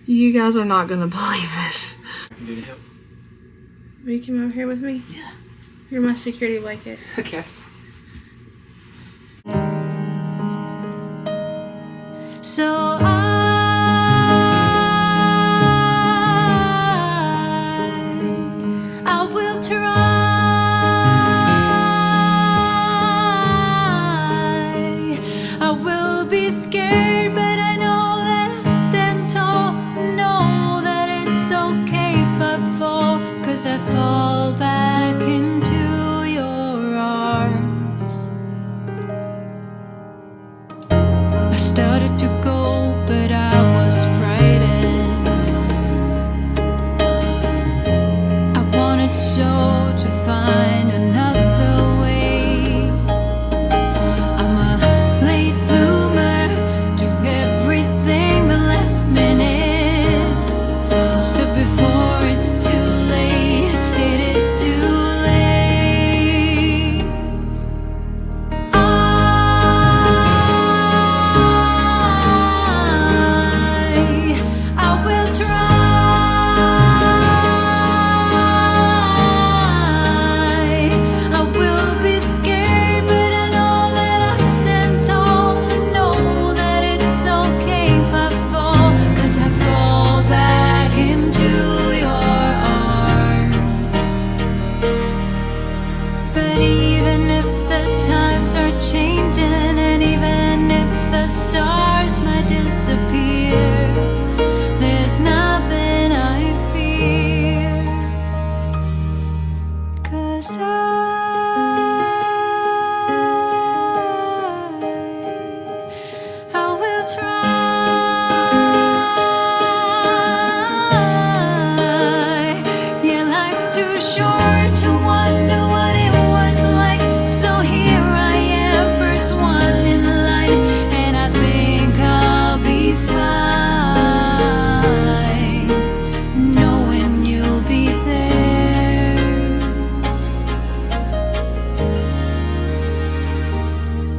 You guys are not gonna believe this. I can do to help. Will you come over here with me? Yeah. You're my security blanket. Okay. So I will try. I will be scared, but I know that I stand tall. Know that it's okay if I fall, 'cause I fall back into your arms. I started to go, but I was frightened. I wanted so to find another way. I'm a late bloomer to everything the last minute. So before it's too late, it is too late. I will try. I will be scared, but I know that I stand tall. I know that it's okay if I fall, 'cause I fall back into your arms. But even if the times are changing, and even if the stars might disappear, there's nothing I fear. 'Cause I will try. Yeah, life's too short to wonder what it was like. So here I am, first one in line, and I think I'll be fine, knowing you'll be there.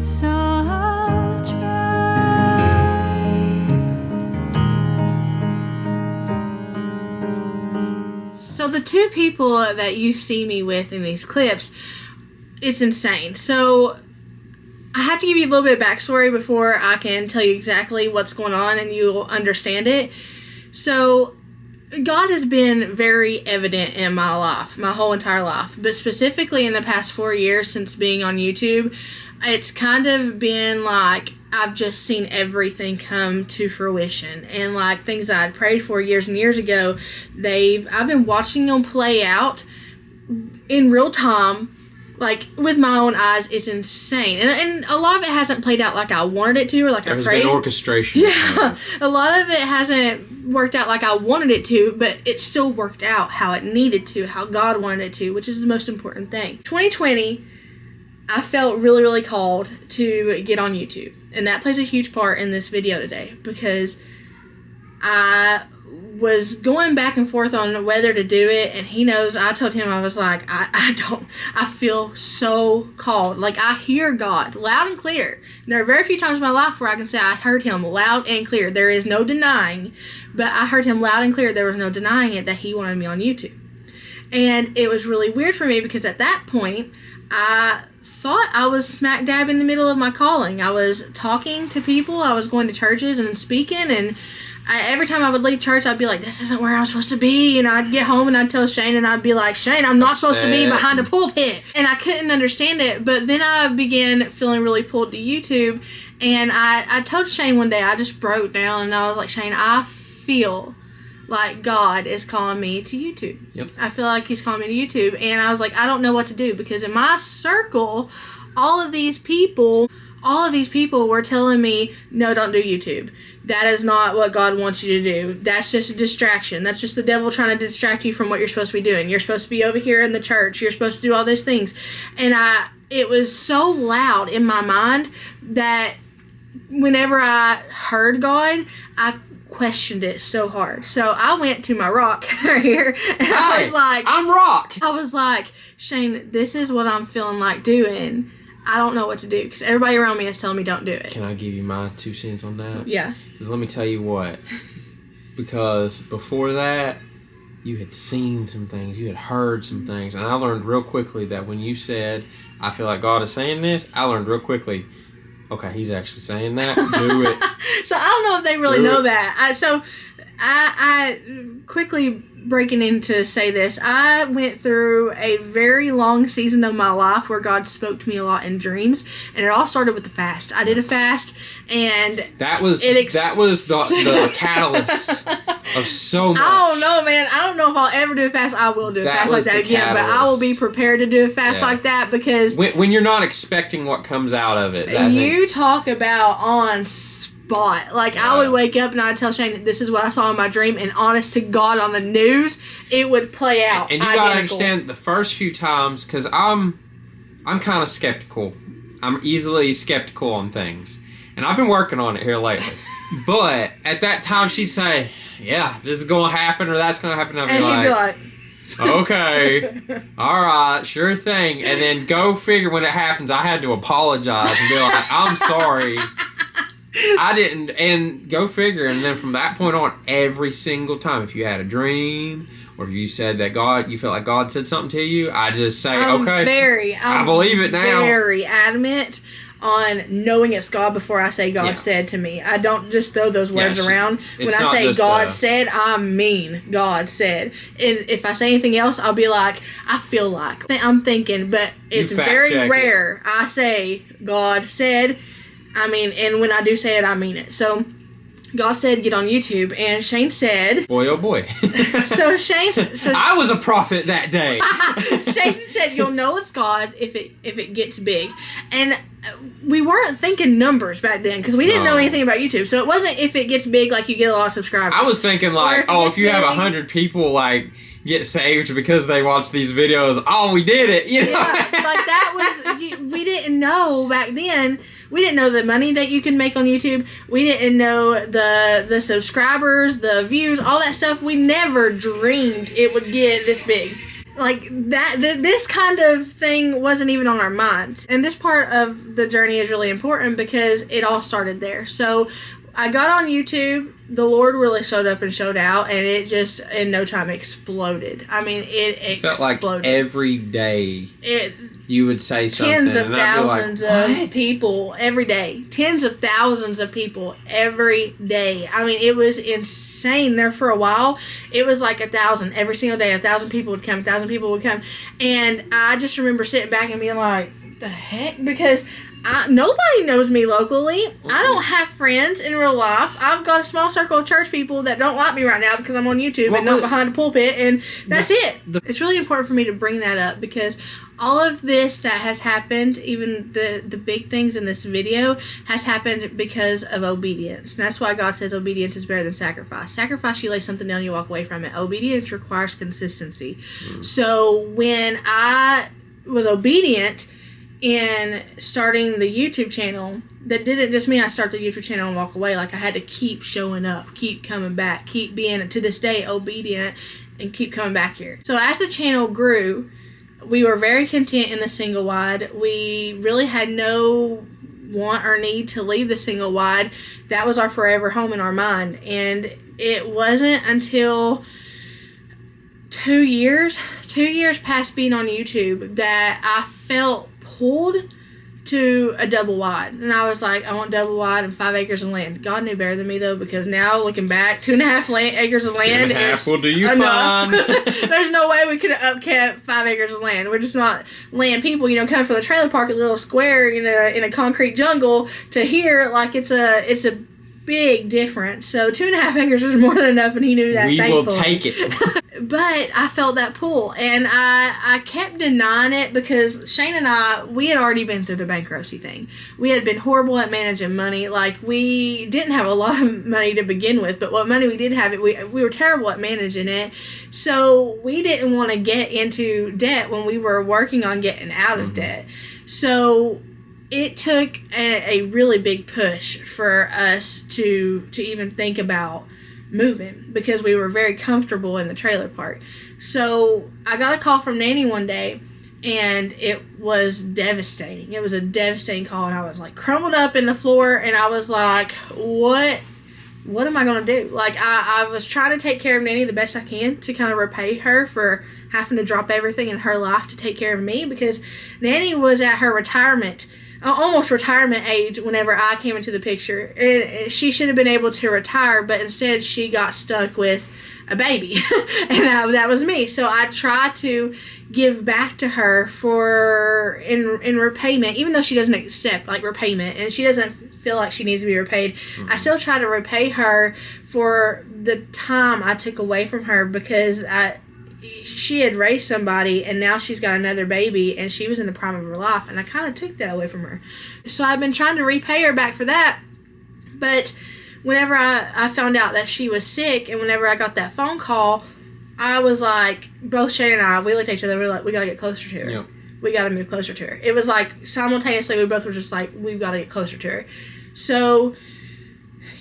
So I'll try. So the two people that you see me with in these clips, it's insane. So I have to give you a little bit of backstory before I can tell you exactly what's going on and you'll understand it. So God has been very evident in my life, my whole entire life, but specifically in the past 4 years since being on YouTube, it's kind of been like I've just seen everything come to fruition, and like things that I'd prayed for years and years ago, I've been watching them play out in real time, like with my own eyes. It's insane, and a lot of it hasn't played out like I wanted it to, or like I There's prayed. been orchestration. Yeah, a lot of it hasn't worked out like I wanted it to, but it still worked out how it needed to, how God wanted it to, which is the most important thing. 2020, I felt really, really called to get on YouTube, and that plays a huge part in this video today, because I was going back and forth on whether to do it, and he knows, I told him, I was like, I feel so called. Like, I hear God loud and clear. There are very few times in my life where I can say I heard him loud and clear. There is no denying, but I heard him loud and clear. There was no denying it, that he wanted me on YouTube. And it was really weird for me, because at that point, I thought I was smack dab in the middle of my calling. I was talking to people, I was going to churches and speaking, and every time I would leave church, I'd be like, this isn't where I'm supposed to be. And I'd get home and I'd tell Shane, and I'd be like, Shane, I'm not supposed to be behind a pulpit. And I couldn't understand it. But then I began feeling really pulled to YouTube. And I told Shane one day, I just broke down, and I was like, Shane, I feel like God is calling me to YouTube. Yep. I feel like he's calling me to YouTube. And I was like, I don't know what to do, because in my circle, all of these people were telling me, no, don't do YouTube. That is not what God wants you to do. That's just a distraction. That's just the devil trying to distract you from what you're supposed to be doing. You're supposed to be over here in the church. You're supposed to do all these things. And it was so loud in my mind that whenever I heard God, I questioned it so hard. So I went to my rock right here, and I was like, I'm rock. I was like, Shane, this is what I'm feeling like doing. I don't know what to do, because everybody around me is telling me don't do it. Can I give you my 2 cents on that? Yeah. Because let me tell you what. because before that, you had seen some things, you had heard some things, and I learned real quickly that when you said, I feel like God is saying this, I learned real quickly, okay, he's actually saying that, do it. So I don't know if they really know that. I quickly breaking in to say this, I went through a very long season of my life where God spoke to me a lot in dreams, and it all started with the fast. I did a fast, and that was the catalyst of so much. I don't know, man. I don't know if I'll ever do a fast. I will do a fast like that again, but I will be prepared to do a fast like that because when you're not expecting what comes out of it. You talk about on spot. Like, I would wake up and I'd tell Shane, this is what I saw in my dream, and honest to God, on the news, it would play out. And you gotta understand, the first few times, because I'm kind of skeptical. I'm easily skeptical on things. And I've been working on it here lately. But at that time, she'd say, yeah, this is going to happen or that's going to happen. And he'd be like, okay, all right, sure thing. And then go figure, when it happens, I had to apologize and be like, I'm sorry. I didn't, and go figure. And then from that point on, every single time, if you had a dream or if you said that you felt like God said something to you, I just say, okay, I believe it now. Very adamant on knowing it's God before I say God said to me. I don't just throw those words around. When I say God said, I mean God said. And if I say anything else, I'll be like, I feel like. I'm thinking, but it's very rare. I say God said, I mean, and when I do say it, I mean it. So God said, get on YouTube, and Shane said, boy, oh boy. I was a prophet that day. Shane said, you'll know it's God if it gets big. And we weren't thinking numbers back then because we didn't know anything about YouTube. So it wasn't if it gets big, like you get a lot of subscribers. I was thinking like, if you have 100 people like get saved because they watch these videos, we did it. You know? Yeah, like that was, we didn't know back then. We didn't know the money that you can make on YouTube. We didn't know the subscribers, the views, all that stuff. We never dreamed it would get this big. Like that, this kind of thing wasn't even on our minds. And this part of the journey is really important because it all started there. So I got on YouTube. The Lord really showed up and showed out, and it just in no time exploded. I mean, it exploded. Felt like every day you would say something. Tens of thousands of people every day. Tens of thousands of people every day. I mean, it was insane there for a while. It was like 1,000 every single day. 1,000 people would come. 1,000 people would come. And I just remember sitting back and being like, the heck? Because nobody knows me locally. I don't have friends in real life. I've got a small circle of church people that don't like me right now because I'm on YouTube and not behind a pulpit, and that's it. It's really important for me to bring that up because all of this that has happened, even the big things in this video, has happened because of obedience. And that's why God says obedience is better than sacrifice. Sacrifice, you lay something down, you walk away from it. Obedience requires consistency. So when I was obedient in starting the YouTube channel, that didn't just mean I start the YouTube channel and walk away. Like, I had to keep showing up, keep coming back, keep being, to this day, obedient, and keep coming back here. So as the channel grew, we were very content in the single wide. We really had no want or need to leave the single wide. That was our forever home in our mind. And it wasn't until 2 years past being on YouTube that I felt pulled to a double wide. And I was like, I want double wide and 5 acres of land. God knew better than me, though, because now looking back, 2.5 acres of land is will do you enough. fine. There's no way we could have upkept 5 acres of land. We're just not land people, coming from the trailer park, a little square in a concrete jungle, to here, like it's a big difference. So 2.5 acres is more than enough, and he knew that. We will take it. But I felt that pull, and I kept denying it because Shane and we had already been through the bankruptcy thing. We had been horrible at managing money. Like, we didn't have a lot of money to begin with, but what money we did have, we were terrible at managing it. So we didn't want to get into debt when we were working on getting out of debt. So it took a really big push for us to even think about moving because we were very comfortable in the trailer park. So I got a call from Nanny one day, and it was devastating. It was a devastating call, and I was like crumbled up in the floor, and I was like, what what am I going to do? Like, I was trying to take care of Nanny the best I can to kind of repay her for having to drop everything in her life to take care of me, because Nanny was at her retirement, almost retirement age whenever I came into the picture. And she should have been able to retire, but instead she got stuck with a baby. And that was me. So I tried to give back to her for in repayment, even though she doesn't accept like repayment and she doesn't feel like she needs to be repaid. I still try to repay her for the time I took away from her, because she had raised somebody and now she's got another baby and she was in the prime of her life, and I kind of took that away from her. So I've been trying to repay her back for that. But whenever I found out that she was sick, and whenever I got that phone call, I was like, both Shane and I, we looked at each other, we were like, we got to get closer to her. Yep. We got to move closer to her. It was like simultaneously, we both were just like, we've got to get closer to her. So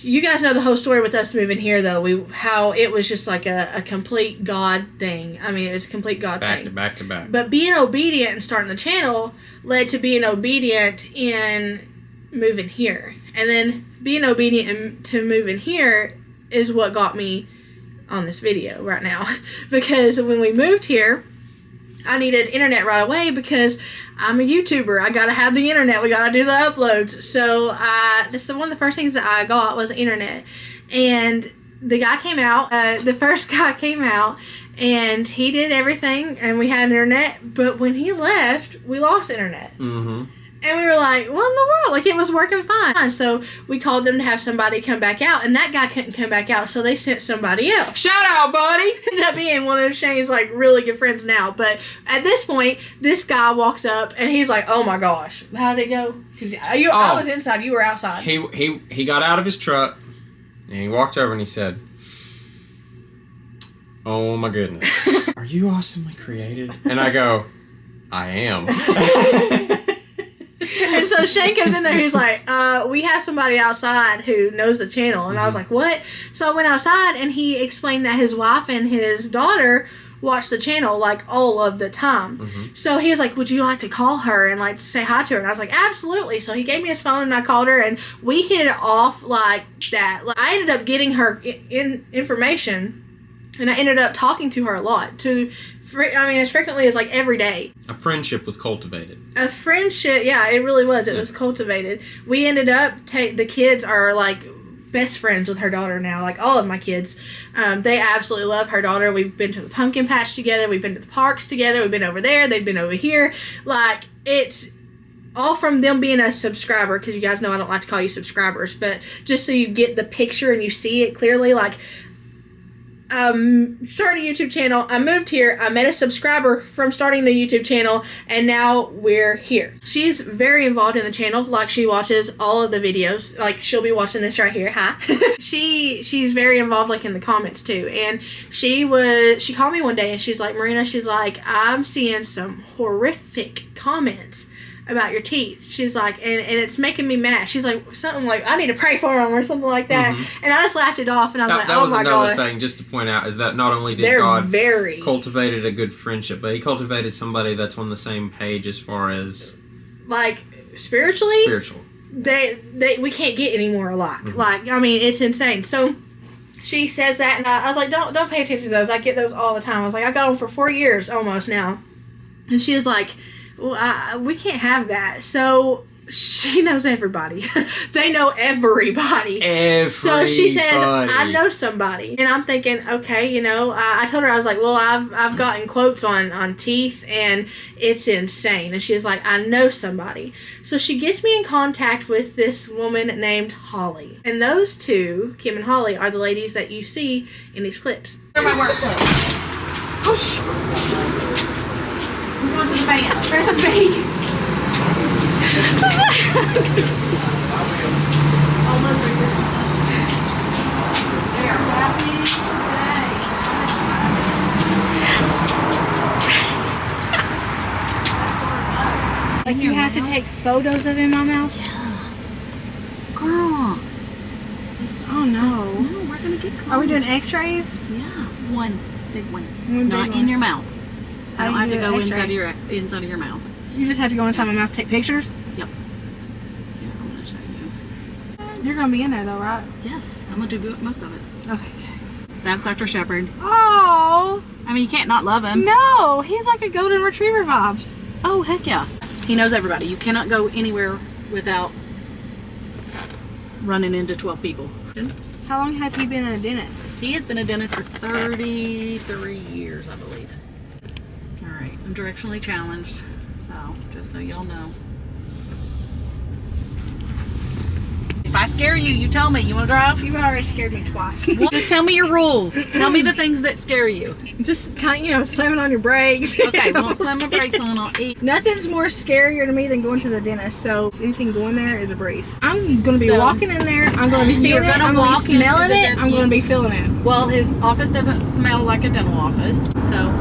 you guys know the whole story with us moving here, though. How it was just like a complete God thing. I mean, it was a complete God thing. Back to back. But being obedient and starting the channel led to being obedient in moving here. And then being obedient to moving here is what got me on this video right now. Because when we moved here, I needed internet right away because I'm a YouTuber. I gotta have the internet. We gotta do the uploads. So this is one of the first things that I got was internet. And the guy came out. The first guy came out, and he did everything, and we had internet. But when he left, we lost internet. Mm-hmm. And we were like, what in the world? Like, it was working fine. So we called them to have somebody come back out, and that guy couldn't come back out, so they sent somebody else. Shout out, buddy! Ended up being one of Shane's, like, really good friends now. But at this point, this guy walks up, and he's like, oh my gosh, how'd it go? I was inside, you were outside. He got out of his truck, and he walked over, and he said, oh my goodness. Are you awesomely created? And I go, I am. And so Shane comes in there, he's like, we have somebody outside who knows the channel. And I was like, what? So I went outside, and he explained that his wife and his daughter watch the channel, like, all of the time. So he was like, would you like to call her and, like, say hi to her? And I was like, absolutely. So he gave me his phone, and I called her, and we hit it off like that. Like, I ended up getting her information, and I ended up talking to her a lot. As frequently as, like, every day. A friendship was cultivated. A friendship, yeah, it really was. It was cultivated. We ended up, the kids are, like, best friends with her daughter now. Like, all of my kids. They absolutely love her daughter. We've been to the pumpkin patch together. We've been to the parks together. We've been over there. They've been over here. Like, it's all from them being a subscriber, because you guys know I don't like to call you subscribers, but just so you get the picture and you see it clearly, like, started a YouTube channel. I moved here. I met a subscriber from starting the YouTube channel, and now we're here. She's very involved in the channel. Like, she watches all of the videos. Like, she'll be watching this right here. Hi. She's very involved, like, in the comments too. And she called me one day, and she's like, Merina, she's like, I'm seeing some horrific comments about your teeth. She's like, and it's making me mad. She's like, something like, I need to pray for them or something like that. And I just laughed it off, and I was like, oh my gosh. That was another thing, just to point out, is that not only did God cultivated a good friendship, but he cultivated somebody that's on the same page as far as, like, spiritually. We can't get any more alike. Like, I mean, it's insane. So she says that, and I was like, don't pay attention to those. I get those all the time. I was like, I got them for 4 years almost now. And she was like, well, we can't have that. So she knows everybody. They know everybody. So she says, I know somebody. And I'm thinking, okay, you know, I told her, I was like, well, I've gotten quotes on teeth, and it's insane. And she was like, I know somebody. So she gets me in contact with this woman named Holly. And those two, Kim and Holly, are the ladies that you see in these clips. They're my work clothes. Whoosh. We're going to the van. There's a baby. They are happy today. Like, you have to take photos of him, my mouth? Yeah. Girl. Oh no. No, we're going to get close. Are we doing x-rays? Yeah. One big one. One Not big in one. your mouth. I don't have to go X-ray? inside of your mouth. You just have to go inside my mouth to take pictures? Yep. Here, I'm going to show you. You're gonna be in there though, right? Yes, I'm gonna do most of it. Okay. That's Dr. Shepherd. Oh I mean, you can't not love him. no, he's like a golden retriever vibes. Oh, heck yeah. He knows everybody. You cannot go anywhere without running into 12 people. How long has he been a dentist? He has been a dentist for 33 years, I believe. All right, I'm directionally challenged, so just so y'all know. If I scare you, you tell me. You want to drive? You've already scared me twice. Well, just tell me your rules. Tell me the things that scare you. Just kind of, slamming on your brakes. Okay, won't slam my brakes on. I'll eat. Nothing's more scarier to me than going to the dentist, so anything going there is a breeze. I'm going to be So, walking in there, I'm going to be seeing you're it, gonna I'm going to walk be smelling into the it, I'm going to be feeling it. Well, his office doesn't smell like a dental office. So,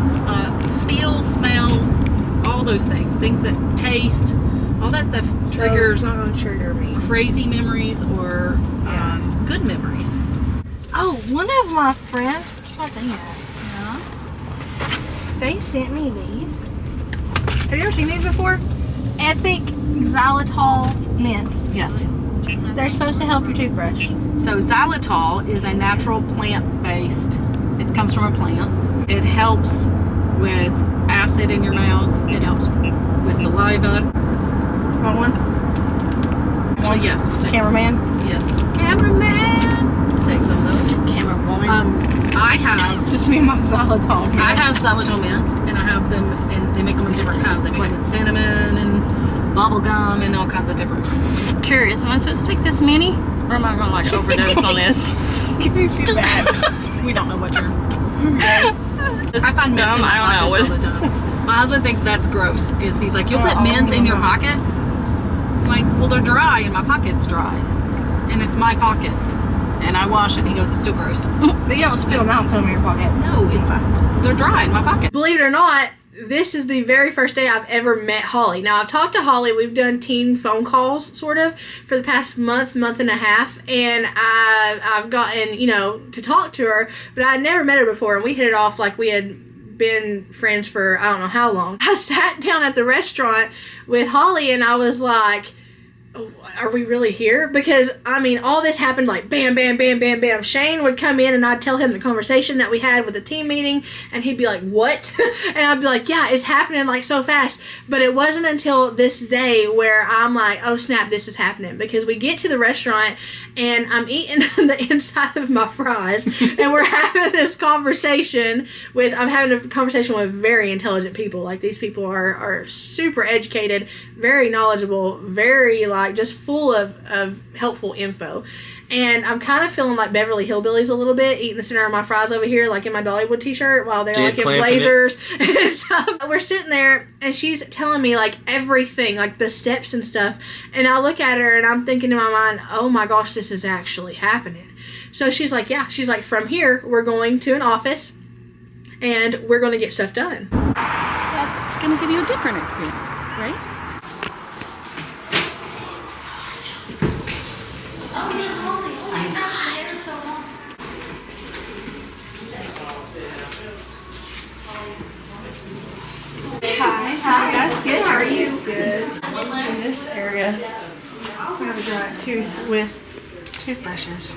feel, smell, all those things. Things that taste, all that stuff triggers So it's not going to trigger me. crazy memories or good memories. Oh, one of my friends, what's my thing at? Yeah. They sent me these. Have you ever seen these before? Epic xylitol mints. Yes. They're supposed to help your toothbrush. So xylitol is a natural plant-based. It comes from a plant. It helps with acid in your mouth. It helps with saliva. Want one? Well, yes. I'll take Cameraman? some. Yes. Cameraman. Take some of those. Camera woman. I have. Just me and my xylitol mints. I have xylitol mints, and I have them, and they make them in different kinds. They make them with cinnamon and bubble gum and all kinds of different. Curious, am I supposed to take this mini, or am I gonna like overdose on this? Give me too bad. We don't know what you're. I find mints in my pockets all the time. My husband thinks that's gross. He's like, you'll put mints in your pocket? I'm like, well, they're dry, and my pocket's dry, and it's my pocket, and I wash it. He goes, it's still gross. But you don't spit them out and put them in your pocket. No, they're dry in my pocket. Believe it or not, this is the very first day I've ever met Holly. Now, I've talked to Holly. We've done teen phone calls, sort of, for the past month and a half. And I've gotten, to talk to her. But I'd never met her before. And we hit it off like we had been friends for I don't know how long. I sat down at the restaurant with Holly and I was like, are we really here? Because, all this happened like bam, bam, bam, bam, bam. Shane would come in and I'd tell him the conversation that we had with the team meeting and he'd be like, what? And I'd be like, yeah, it's happening like so fast. But it wasn't until this day where I'm like, oh snap, this is happening. Because we get to the restaurant and I'm eating the inside of my fries and we're having this conversation I'm having a conversation with very intelligent people. Like, these people are super educated, very knowledgeable, very just full of helpful info. And I'm kind of feeling like Beverly Hillbillies a little bit, eating the center of my fries over here, like in my Dollywood t-shirt, while they're like in blazers and stuff. We're sitting there and she's telling me like everything, like the steps and stuff. And I look at her and I'm thinking in my mind, oh my gosh, this is actually happening. So she's like, yeah, she's like, from here, we're going to an office and we're going to get stuff done. That's gonna give you a different experience, right? Hi guys. Good. How are you? Good. In this area, we have a giant tooth with toothbrushes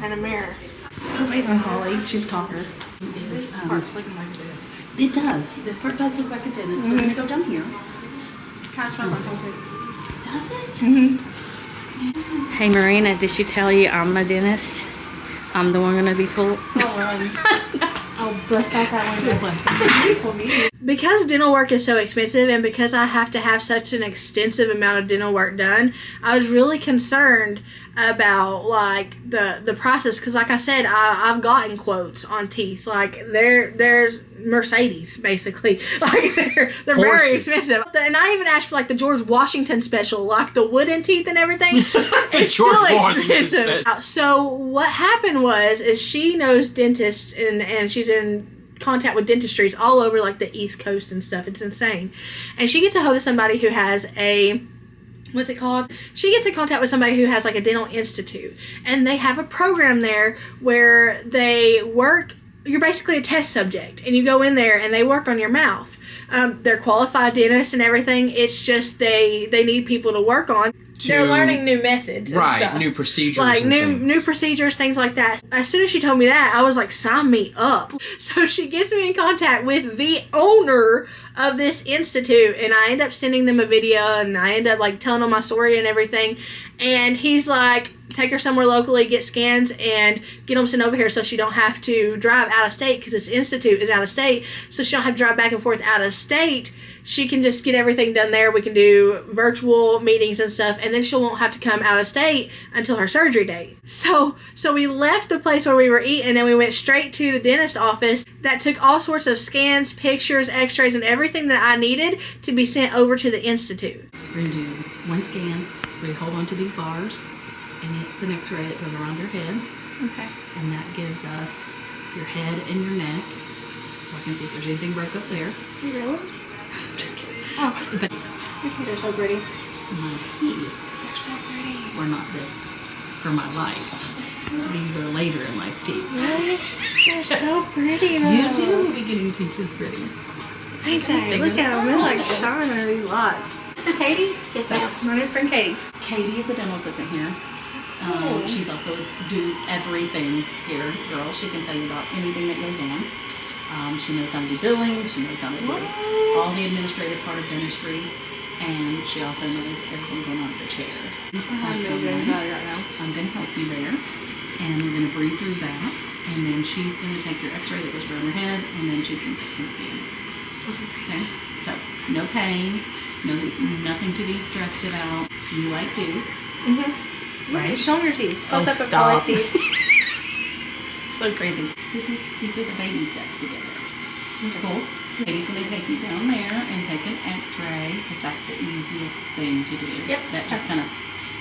and a mirror. Oh, wait on Holly. She's a talker. This part's looking like a dentist. It does. This part does look like a dentist. We're gonna go down here. Kind of smells like concrete. Does it? Mm-hmm. Hey Marina, did she tell you I'm a dentist? I'm the one gonna be pulled. I'll bust out that window. Because dental work is so expensive and because I have to have such an extensive amount of dental work done, I was really concerned about like the process, because like I said, I've gotten quotes on teeth. Like there's Mercedes basically. Like they're very expensive. And I even asked for like the George Washington special, like the wooden teeth and everything. It's still expensive. So what happened is she knows dentists and she's in contact with dentistries all over like the East Coast and stuff. It's insane. And she gets a hold of somebody who has what's it called? She gets in contact with somebody who has like a dental institute, and they have a program there where they work. You're basically a test subject, and you go in there and they work on your mouth. They're qualified dentists and everything. It's just they need people to work on. They're learning new methods, and right? stuff. New procedures, like and new things. procedures, things like that. As soon as she told me that, I was like, sign me up. So she gets me in contact with the owner of this institute, and I end up sending them a video, and I end up like telling them my story and everything. And he's like, take her somewhere locally, get scans, and get them sent over here so she don't have to drive out of state, because this institute is out of state, so she don't have to drive back and forth out of state. She can just get everything done there. We can do virtual meetings and stuff, and then she won't have to come out of state until her surgery date. So we left the place where we were eating, and then we went straight to the dentist office that took all sorts of scans, pictures, x-rays, and everything that I needed to be sent over to the institute. We're going to do one scan where you hold on to these bars, and it's an x-ray that goes around your head. Okay. And that gives us your head and your neck, so I can see if there's anything broke up there. Really? Just kidding. Oh, But your teeth are so pretty. my teeth They're so pretty. were not this for my life. These are later in life teeth. Really? They're so pretty though. You too will be getting teeth this pretty. Ain't they? Look at them. They're like shine under these lights. Katie? Yes, ma'am. My new friend Katie. Katie is the dental assistant here. She's also do everything here, girl. She can tell you about anything that goes on. She knows how to do billing. She knows how to do all the administrative part of dentistry, and she also knows everything going on at the chair. I'm going to help you there, and we're going to breathe through that, and then she's going to take your x-ray that goes around your head, and then she's going to take some scans. Okay? So, no pain, nothing to be stressed about. You like these. Right? Show me your teeth. Close up of stop. Polly's teeth. So crazy. These are the baby steps to get there. Cool. Katie's going to take you down there and take an x-ray, because that's the easiest thing to do. Yep. That just kind of,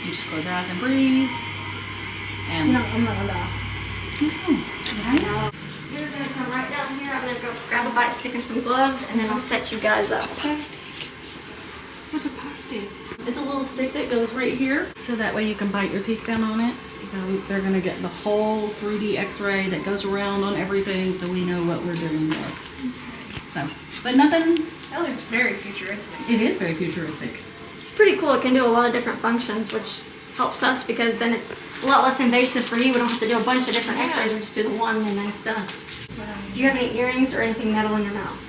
you just close your eyes and breathe. And No, I'm not gonna die. right? You're gonna come right down here. I'm gonna go grab a bite stick and some gloves, and then I'll set you guys up. Pie stick. What's a pie stick? It's a little stick that goes right here, so that way you can bite your teeth down on it. So they're going to get the whole 3D x-ray that goes around on everything, so we know what we're dealing with. So, but nothing, That looks very futuristic. it is very futuristic. It's pretty cool. It can do a lot of different functions, which helps us because then it's a lot less invasive for you. We don't have to do a bunch of different x-rays. We just do the one and then it's done. Do you have any earrings or anything metal in your mouth?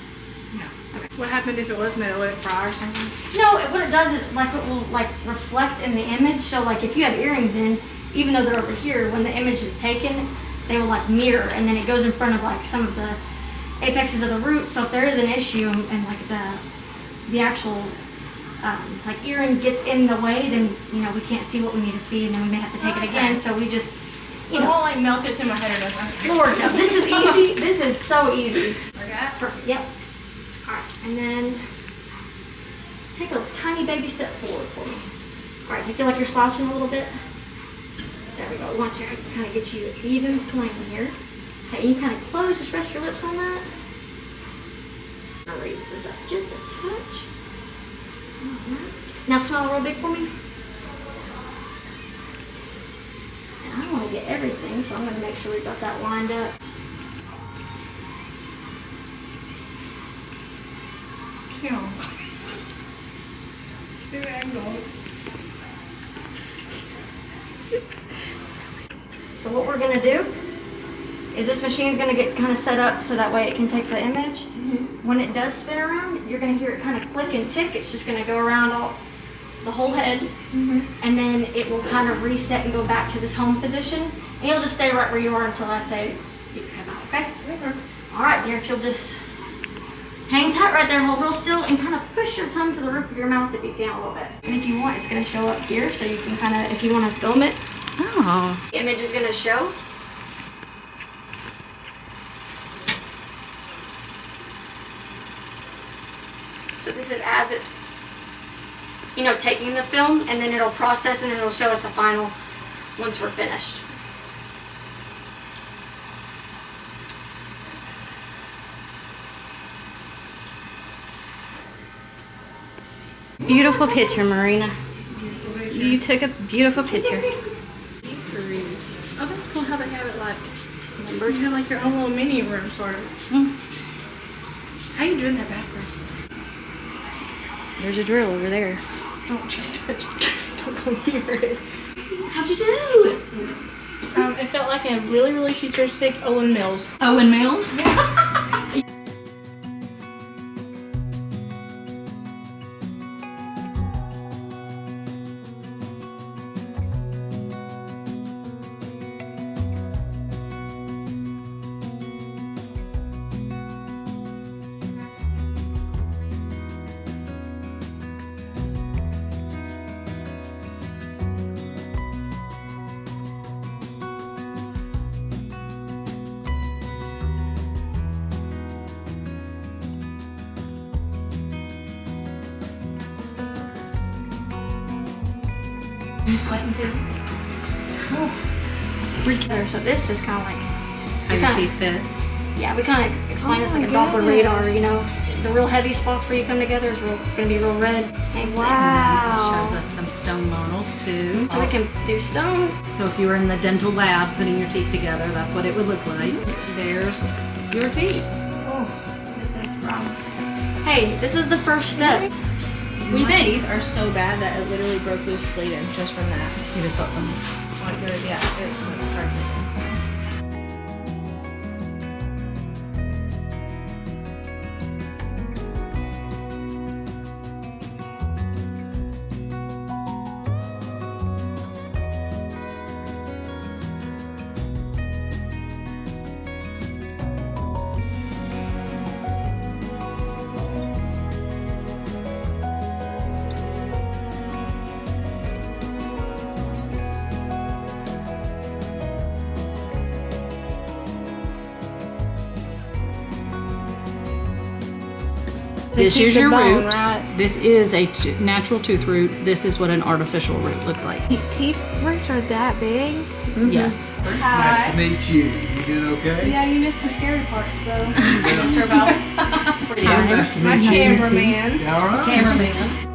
What happened if it was metal? Would it fry or something? No, what it does is like it will like reflect in the image. So like if you have earrings in, even though they're over here, when the image is taken, they will like mirror, and then it goes in front of like some of the apexes of the root. So if there is an issue and like the actual like earring gets in the way, then we can't see what we need to see, and then we may have to take it again. So we just It won't like melt it to my head or nothing. Lord, no, this is easy. This is so easy. Like that? Perfect. Yep. All right, and then take a tiny baby step forward for me. All right, you feel like you're slouching a little bit? There we go. We want to kind of get you even plane here. Okay, you kind of close, just rest your lips on that. I'll raise this up just a touch. All right. Now smile real big for me. And I want to get everything, so I'm going to make sure we've got that lined up. Good angle. So what we're gonna do is this machine's gonna get kind of set up so that way it can take the image. When it does spin around, you're gonna hear it kind of click and tick. It's just gonna go around the whole head, and then it will kind of reset and go back to this home position. And you'll just stay right where you are until I say you can come out, okay? All right, dear, if you'll just hang tight right there, hold real still, and kind of push your tongue to the roof of your mouth if you can a little bit. And if you want, it's gonna show up here, so you can kind of, if you want to film it, Oh. the image is gonna show. So this is as it's, taking the film, and then it'll process, and then it'll show us a final once we're finished. Beautiful picture, Merina. You took a beautiful picture. Oh, that's cool how they have it like, remember, you have like your own little mini room sort of. How you doing that backwards? There's a drill over there. Don't touch it. How'd you do? It felt like a really, really futuristic Owen Mills. Owen Mills? You sweating too? So this is kind of like, How your teeth fit? yeah, we kind of explain this like a Doppler radar, you know. The real heavy spots where you come together is going to be real red. Same thing. Shows us some stone models too. So we can do stone. So if you were in the dental lab putting your teeth together, that's what it would look like. There's your teeth. This is from, hey, this is the first step. My teeth are so bad that it literally broke loose bleeding just from that. You just felt some. Like, yeah, it started bleeding. This keep is the your bone, root. right? This is a natural tooth root. This is what an artificial root looks like. Teeth roots are that big? Yes. Nice to meet you. You doing okay? Yeah, you missed the scary parts though. Mr. Bell. Yeah, nice to My meet you. cameraman. Yeah, all right. Cameraman.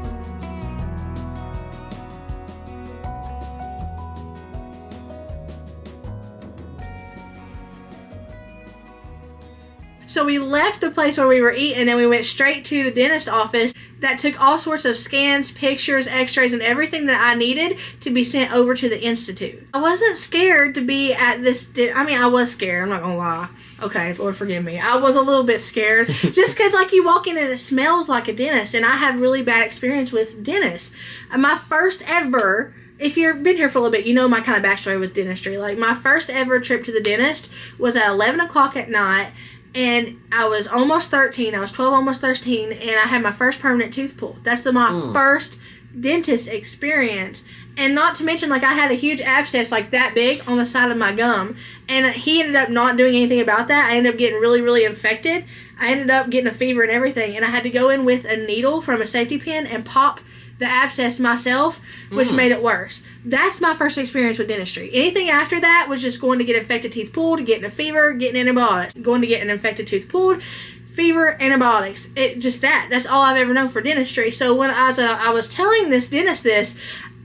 So we left the place where we were eating and we went straight to the dentist office that took all sorts of scans, pictures, x-rays, and everything that I needed to be sent over to the institute. I wasn't scared to be at this, I was scared, I'm not gonna lie. Okay, Lord forgive me. I was a little bit scared just because like you walk in and it smells like a dentist, and I have really bad experience with dentists. My first ever, if you've been here for a little bit, you know my kind of backstory with dentistry. Like my first ever trip to the dentist was at 11 o'clock at night. And I was almost 13. I was 12, almost 13, and I had my first permanent tooth pulled. That's my first dentist experience. And not to mention, like, I had a huge abscess, like, that big on the side of my gum. And he ended up not doing anything about that. I ended up getting really, really infected. I ended up getting a fever and everything. And I had to go in with a needle from a safety pin and pop the abscess myself, which made it worse. That's my first experience with dentistry. Anything after that was just going to get infected teeth pulled, getting a fever, getting antibiotics. Going to get an infected tooth pulled, fever, antibiotics. That's all I've ever known for dentistry. So when I was telling this dentist this,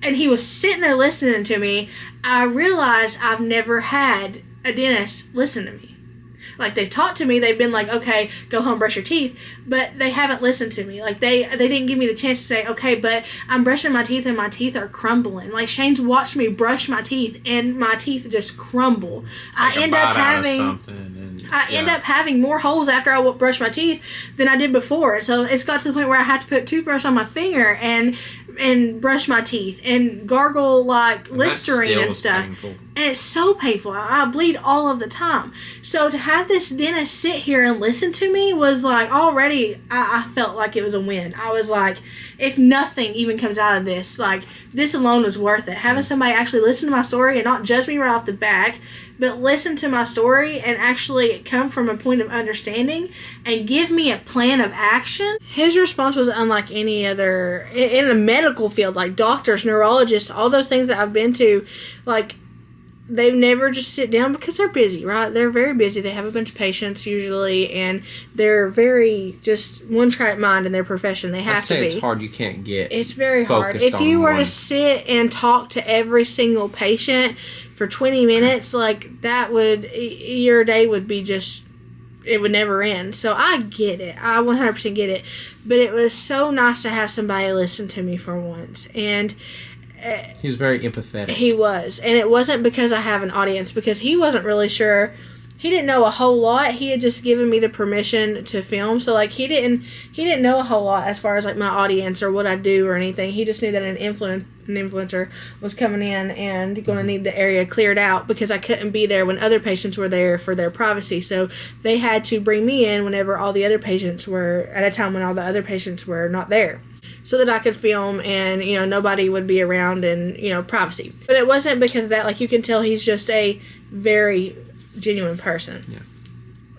and he was sitting there listening to me, I realized I've never had a dentist listen to me. Like, they've talked to me, they've been like, okay, go home, brush your teeth, but they haven't listened to me. Like, they didn't give me the chance to say, okay, but I'm brushing my teeth and my teeth are crumbling. Like, Shane's watched me brush my teeth and my teeth just crumble. Like I end up having more holes after I brush my teeth than I did before. So it's got to the point where I have to put toothbrush on my finger and brush my teeth and gargle like Listerine and stuff. Painful. And it's so painful. I bleed all of the time. So to have this dentist sit here and listen to me was like, already I felt like it was a win. I was like, if nothing even comes out of this, like, this alone was worth it. Having somebody actually listen to my story and not judge me right off the back, but listen to my story and actually come from a point of understanding and give me a plan of action. His response was unlike any other in the medical field, like doctors, neurologists, all those things that I've been to. Like, they never just sit down because they're busy, right? They're very busy. They have a bunch of patients usually, and they're very just one-track mind in their profession. They have I'd say to be. it's hard. You can't get. It's very hard. focused If you on were one. to sit and talk to every single patient for 20 minutes, like, that would, your day would be just, it would never end. So I get it. I 100% get it. But it was so nice to have somebody listen to me for once. And He was very empathetic. He was. And it wasn't because I have an audience, because he wasn't really sure. He didn't know a whole lot. He had just given me the permission to film. So, like, he didn't know a whole lot as far as, like, my audience or what I do or anything. He just knew that an influencer was coming in and going to need the area cleared out, because I couldn't be there when other patients were there for their privacy. So they had to bring me in whenever all the other patients were, at a time when all the other patients were not there, so that I could film and, you know, nobody would be around and, you know, privacy. But it wasn't because of that. Like, you can tell he's just a very genuine person.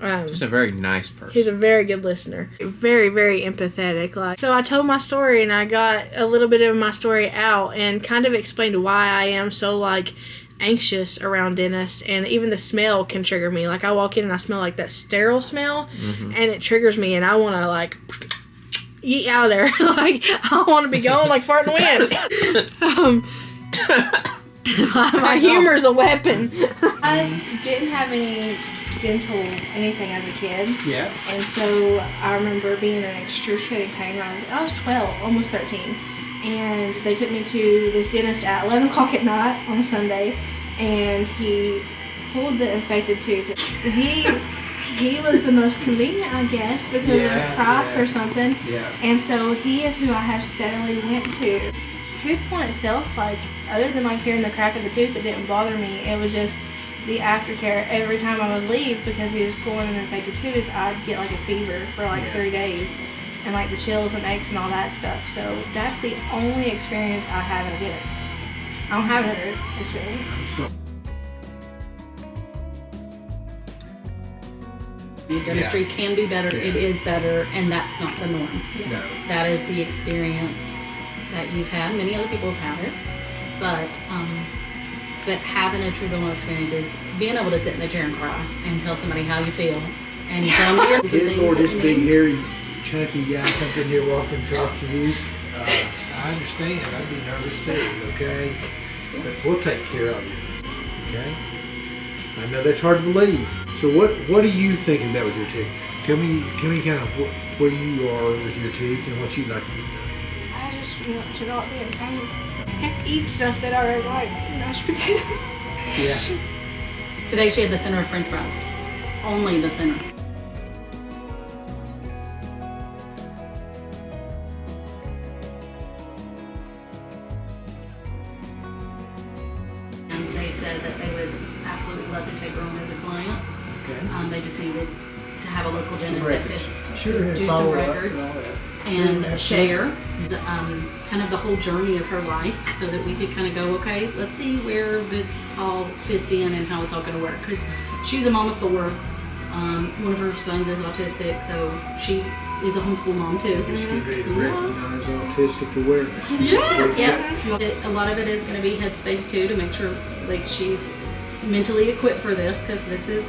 Yeah. Just a very nice person. He's a very good listener. Very, very empathetic. Like, so I told my story, and I got a little bit of my story out and kind of explained why I am so, like, anxious around dentists, and even the smell can trigger me. Like, I walk in and I smell like that sterile smell, and it triggers me, and I want to, like, yeet out of there. Like, I want to be going like farting wind. My humor's a weapon. I didn't have any dental anything as a kid. Yeah. And so I remember being in excruciating pain when I was 12, almost 13. And they took me to this dentist at 11 o'clock at night on a Sunday, and he pulled the infected tooth. He was the most convenient, I guess, because of the price or something. Yeah. And so he is who I have steadily went to. Tooth pull itself, like, other than, like, hearing the crack of the tooth, it didn't bother me. It was just the aftercare. Every time I would leave, because he was pulling an infected tooth, I'd get, like, a fever for, like, 3 days. And, like, the chills and aches and all that stuff. So that's the only experience I have in a dentist. I don't have another experience. So, Dentistry can be better. Yeah. It is better, and that's not the norm. no. That is the experience that you've had. Many other people have had it, but having a true dental experience is being able to sit in the chair and cry and tell somebody how you feel, and tell them your Get more things this that big, you need. hairy, chunky guy comes in here walking and talks to you. I understand. I'd be nervous too, okay? But we'll take care of you, okay? I know that's hard to believe. So what are you thinking about with your teeth? Tell me kind of where you are with your teeth and what you'd like to get done. I just want to not be in pain. And eat stuff that I already like. Mashed potatoes. Yeah. Today she had the center of French fries, only the center. And they said that they would absolutely love to take her on as a client. Okay. They just needed to have a local dentist that could Sure, do some follow up records and all that. and Sure, share kind of the whole journey of her life, so that we could kind of go, okay, let's see where this all fits in and how it's all going to work. Because she's a mom of four. One of her sons is autistic, so she is a homeschool mom too. Just get ready to recognize autistic awareness. Yes. Yep. A lot of it is going to be headspace too, to make sure like she's mentally equipped for this, because this is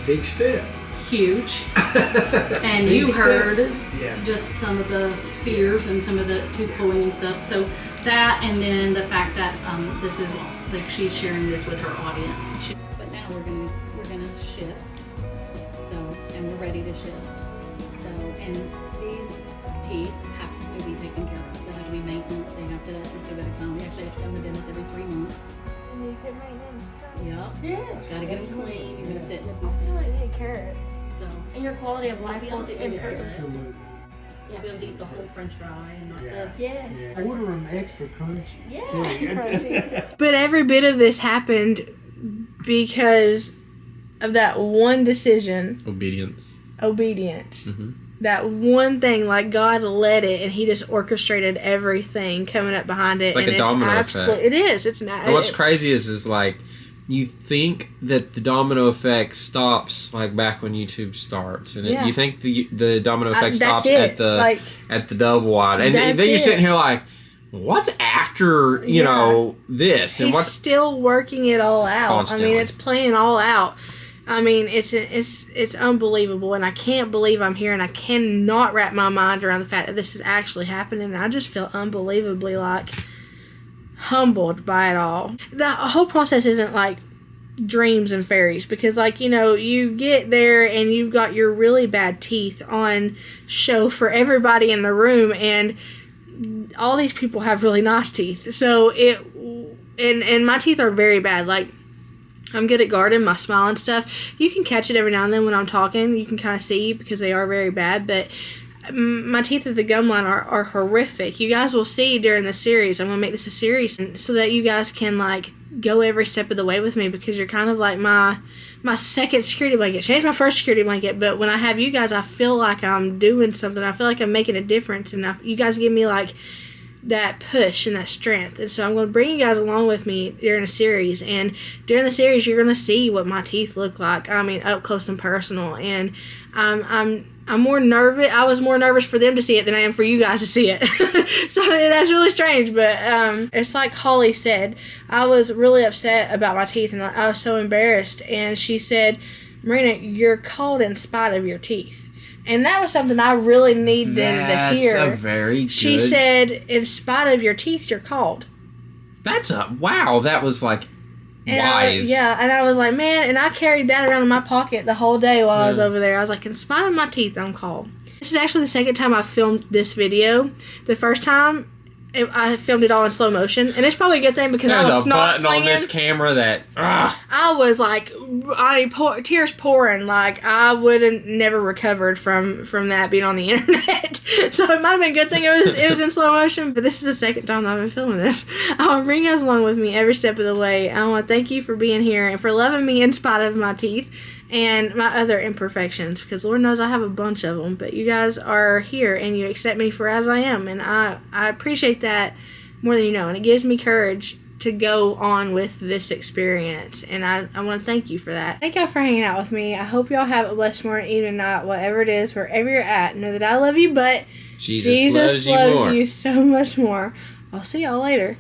Big step. huge. And Big you step. heard Yeah. just some of the fears and some of the tooth pulling and stuff. So that, and then the fact that this is like she's sharing this with her audience. But now we're gonna shift. So, and we're ready to shift. So, and these teeth have to still be taken care of. They have to be maintenance. They still gotta come. We actually have to come to the dentist every 3 months. And you can maintenance stuff. Yep. Yes. Gotta get them clean. You're gonna sit in the I feel like they carrot. So. And your quality of life Be able will to eat improve. Absolutely. Yeah, be able to eat the whole French fry and not Yeah. Yes. Yeah. Order them extra crunchy. Yeah. But every bit of this happened because of that one decision, Obedience. obedience. Mhm. That one thing, like God led it, and He just orchestrated everything coming up behind it. It's like and a domino effect. It is. It's not. And what's crazy is like you think that the domino effect stops like back when YouTube starts, and Yeah. you think the domino effect that's stops it. Like, at the double wide, and That's then you're it. sitting here like, what's after you Yeah. know this, and He's what's still working it all out. Constantly. I mean, it's playing all out. I mean, it's unbelievable, and I can't believe I'm here, and I cannot wrap my mind around the fact that this is actually happening. And I just feel unbelievably like humbled by it all. The whole process isn't like dreams and fairies, because like, you know, you get there and you've got your really bad teeth on show for everybody in the room, and all these people have really nice teeth. So and my teeth are very bad. Like, I'm good at guarding my smile and stuff. You can catch it every now and then when I'm talking. You can kind of see because they are very bad. But my teeth at the gum line are horrific. You guys will see during the series. I'm going to make this a series so that you guys can, like, go every step of the way with me, because you're kind of like my second security blanket. Changed my first security blanket, but when I have you guys, I feel like I'm doing something. I feel like I'm making a difference, and you guys give me, like, that push and that strength. And so I'm going to bring you guys along with me during a series, and during the series you're going to see what my teeth look like. I mean, up close and personal. And I'm more nervous. I was more nervous for them to see it than I am for you guys to see it. So that's really strange, but it's like Holly said, I was really upset about my teeth, and I was so embarrassed. And she said, Merina, you're called in spite of your teeth. And that was something I really need them to hear. That's a very good... She said, in spite of your teeth, you're called. That's a... Wow, that was, like, wise. And I was like, man, and I carried that around in my pocket the whole day while I was over there. I was like, in spite of my teeth, I'm called. This is actually the second time I filmed this video. The first time, I filmed it all in slow motion, and it's probably a good thing because I was snot button slinging on this camera that... I was like, tears pouring. Like, I would have never recovered from that being on the internet. So it might have been a good thing it was in slow motion. But this is the second time I've been filming this. I want to bring you guys along with me every step of the way. I want to thank you for being here and for loving me in spite of my teeth and my other imperfections, because Lord knows I have a bunch of them. But you guys are here and you accept me for as I am, and I appreciate that more than you know, and it gives me courage to go on with this experience, and I want to thank you for that. Thank y'all for hanging out with me. I hope y'all have a blessed morning, evening, night, whatever it is, wherever you're at. Know that I love you, but Jesus loves you more. You so much more. I'll see y'all later.